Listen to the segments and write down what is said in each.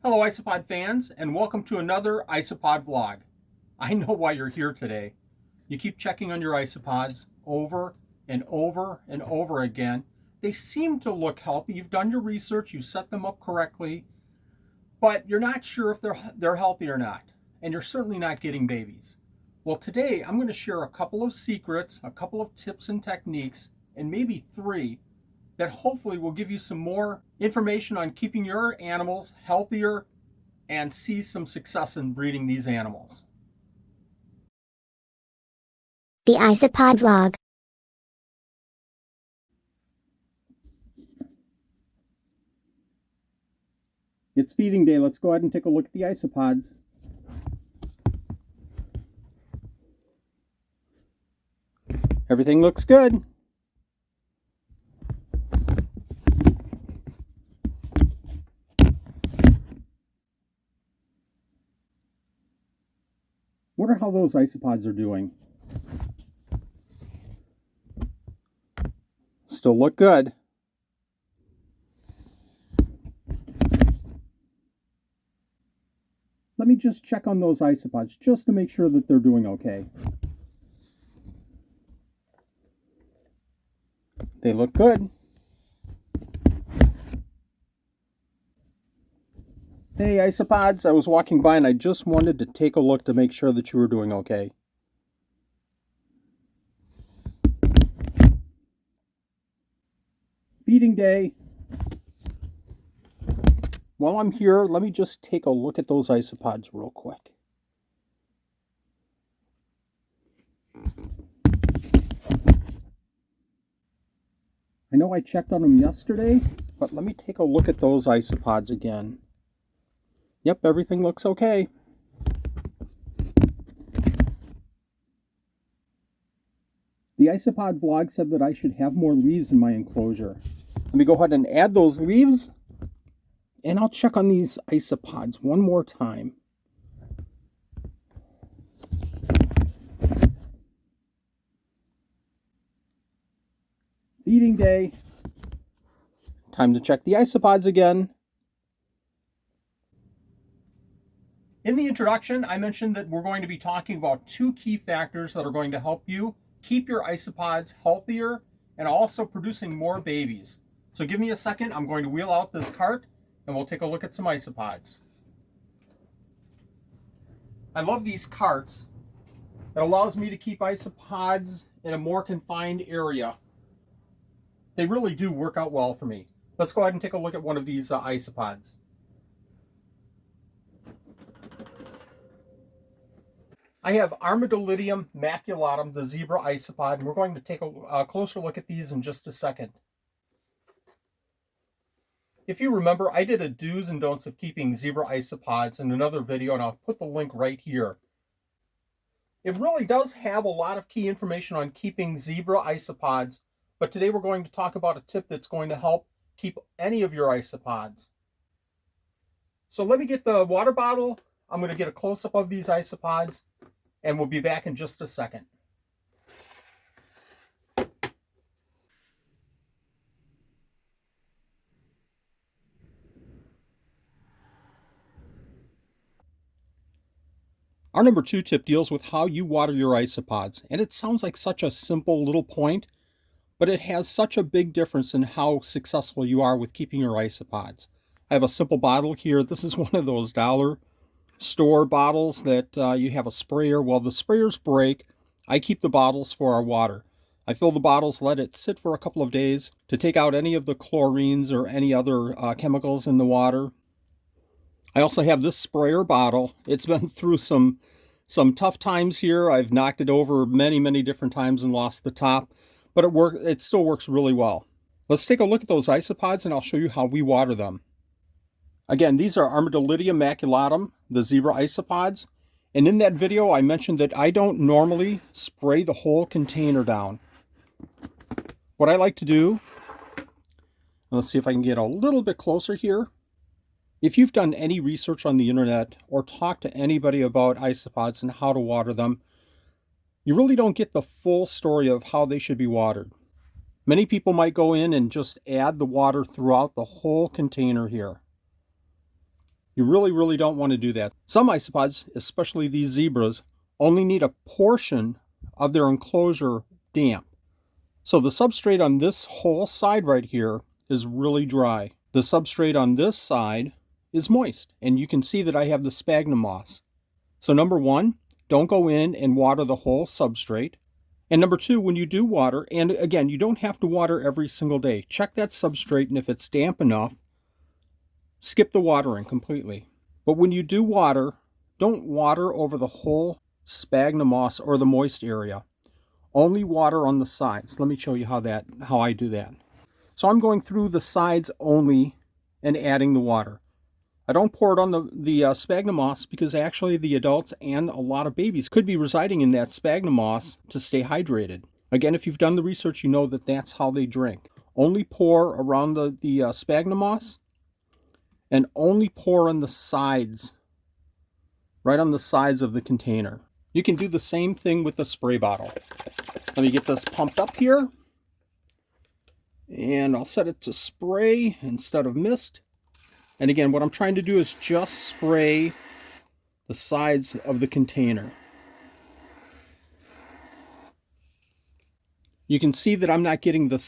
Hello Isopod fans, and welcome to another Isopod vlog. I know why you're here today. You keep checking on your isopods over and over and over again. They seem to look healthy. You've done your research, you set them up correctly, but you're not sure if they're healthy or not, and you're certainly not getting babies. Well, today I'm going to share a couple of secrets, a couple of tips and techniques, and maybe three that hopefully will give you some more information on keeping your animals healthier and see some success in breeding these animals. The Isopod vlog. It's feeding day. Let's go ahead and take a look at the isopods. Everything looks good. Wonder how those isopods are doing. Still look good. Let me just check on those isopods just to make sure that they're doing okay. They look good. Hey isopods, I was walking by and I just wanted to take a look to make sure that you were doing okay. Feeding day. While I'm here, let me just take a look at those isopods real quick. I know I checked on them yesterday, but let me take a look at those isopods again. Yep, everything looks okay. The isopod vlog said that I should have more leaves in my enclosure. Let me go ahead and add those leaves, and I'll check on these isopods one more time. Feeding day. Time to check the isopods again. In the introduction, I mentioned that we're going to be talking about two key factors that are going to help you keep your isopods healthier and also producing more babies. So give me a second, I'm going to wheel out this cart and we'll take a look at some isopods. I love these carts. It allows me to keep isopods in a more confined area. They really do work out well for me. Let's go ahead and take a look at one of these isopods. I have Armadillidium maculatum, the zebra isopod, and we're going to take a closer look at these in just a second. If you remember, I did a do's and don'ts of keeping zebra isopods in another video, and I'll put the link right here. It really does have a lot of key information on keeping zebra isopods, but today we're going to talk about a tip that's going to help keep any of your isopods. So let me get the water bottle. I'm going to get a close-up of these isopods, and we'll be back in just a second. Our number 2 tip deals with how you water your isopods, and it sounds like such a simple little point, but it has such a big difference in how successful you are with keeping your isopods. I have a simple bottle here. This is one of those dollar store bottles that you have a sprayer. Well, the sprayers break. I keep the bottles for our water. I fill the bottles, let it sit for a couple of days to take out any of the chlorines or any other chemicals in the water. I also have this sprayer bottle. It's been through some tough times here. I've knocked it over many different times and lost the top, but it still works really well. Let's take a look at those isopods and I'll show you how we water them. Again, these are Armadillidium maculatum, the zebra isopods. And in that video, I mentioned that I don't normally spray the whole container down. What I like to do, let's see if I can get a little bit closer here. If you've done any research on the internet or talked to anybody about isopods and how to water them, you really don't get the full story of how they should be watered. Many people might go in and just add the water throughout the whole container here. You really don't want to do that. Some isopods, especially these zebras, only need a portion of their enclosure damp. So the substrate on this whole side right here is really dry. The substrate on this side is moist, and you can see that I have the sphagnum moss. So number one, don't go in and water the whole substrate. And number two, when you do water, and again, you don't have to water every single day. Check that substrate, and if it's damp enough, skip the watering completely. But when you do water, don't water over the whole sphagnum moss or the moist area. Only water on the sides. Let me show you how I do that. So I'm going through the sides only and adding the water. I don't pour it on the sphagnum moss because actually the adults and a lot of babies could be residing in that sphagnum moss to stay hydrated. Again, if you've done the research, you know that that's how they drink. Only pour around the sphagnum moss, and only pour on the sides, right on the sides of the container. You can do the same thing with the spray bottle. Let me get this pumped up here, and I'll set it to spray instead of mist. And again, what I'm trying to do is just spray the sides of the container. You can see that I'm not getting the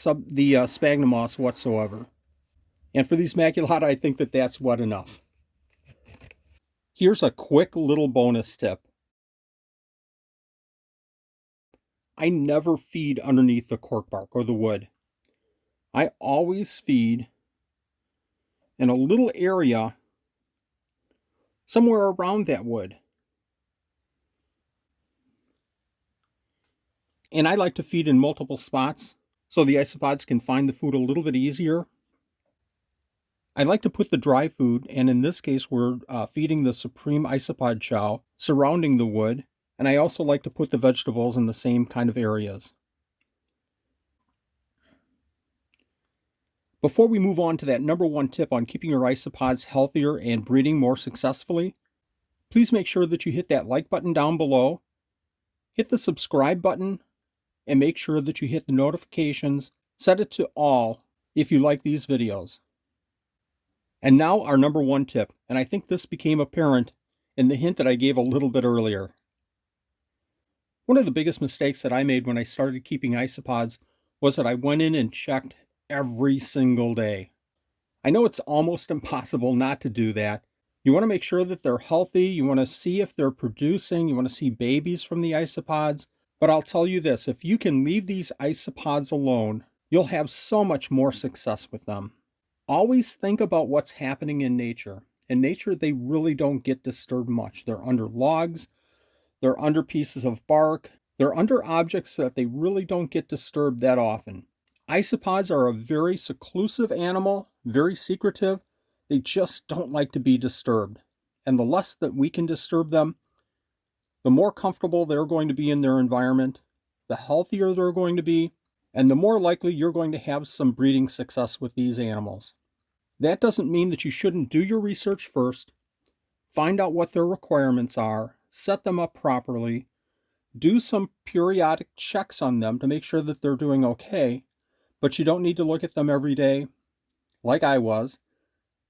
sphagnum moss whatsoever. And for these maculata, I think that that's what enough. Here's a quick little bonus tip. I never feed underneath the cork bark or the wood. I always feed in a little area somewhere around that wood. And I like to feed in multiple spots so the isopods can find the food a little bit easier. I like to put the dry food, and in this case we're feeding the Supreme Isopod chow, surrounding the wood, and I also like to put the vegetables in the same kind of areas. Before we move on to that number one tip on keeping your isopods healthier and breeding more successfully, please make sure that you hit that like button down below, hit the subscribe button, and make sure that you hit the notifications, set it to all if you like these videos. And now our number one tip, and I think this became apparent in the hint that I gave a little bit earlier. One of the biggest mistakes that I made when I started keeping isopods was that I went in and checked every single day. I know it's almost impossible not to do that. You want to make sure that they're healthy, you want to see if they're producing, you want to see babies from the isopods. But I'll tell you this, if you can leave these isopods alone, you'll have so much more success with them. Always think about what's happening in nature. In nature, they really don't get disturbed much. They're under logs, they're under pieces of bark, they're under objects that they really don't get disturbed that often. Isopods are a very seclusive animal, very secretive. They just don't like to be disturbed. And the less that we can disturb them, the more comfortable they're going to be in their environment, the healthier they're going to be, and the more likely you're going to have some breeding success with these animals. That doesn't mean that you shouldn't do your research first, find out what their requirements are, set them up properly, do some periodic checks on them to make sure that they're doing okay, but you don't need to look at them every day like I was.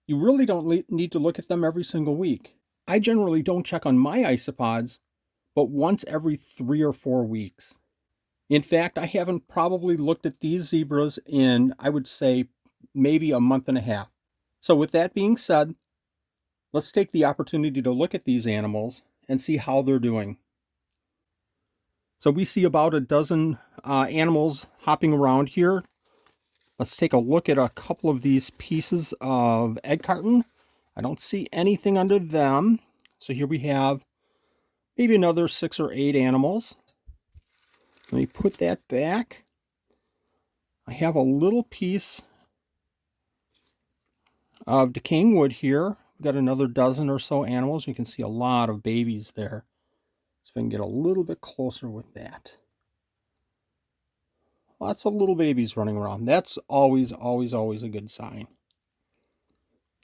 You really don't need to look at them every single week. I generally don't check on my isopods but once every 3 or 4 weeks. In fact, I haven't probably looked at these zebras in, I would say, maybe a month and a half. So with that being said, let's take the opportunity to look at these animals and see how they're doing. So we see about a dozen animals hopping around here. Let's take a look at a couple of these pieces of egg carton. I don't see anything under them. So here we have maybe another 6 or 8 animals. Let me put that back. I have a little piece of decaying wood here. We've got another dozen or so animals. You can see a lot of babies there. So if I can get a little bit closer with that. Lots of little babies running around. That's always a good sign.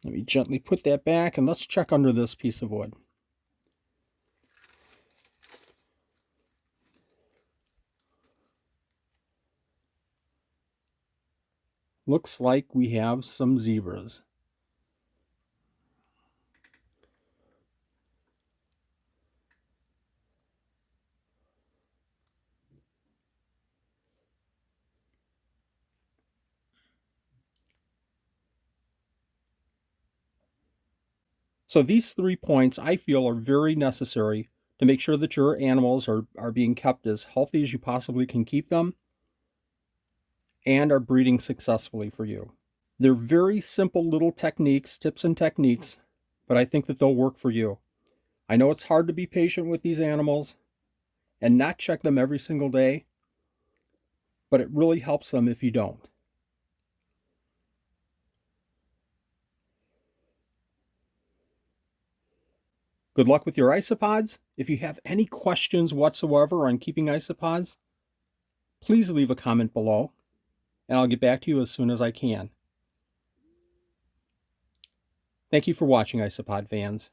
Let me gently put that back, and let's check under this piece of wood. Looks like we have some zebras. So these 3 points I feel are very necessary to make sure that your animals are being kept as healthy as you possibly can keep them and are breeding successfully for you. They're very simple little techniques, tips and techniques, but I think that they'll work for you. I know it's hard to be patient with these animals and not check them every single day, but it really helps them if you don't. Good luck with your isopods. If you have any questions whatsoever on keeping isopods, please leave a comment below, and I'll get back to you as soon as I can. Thank you for watching, Isopod fans.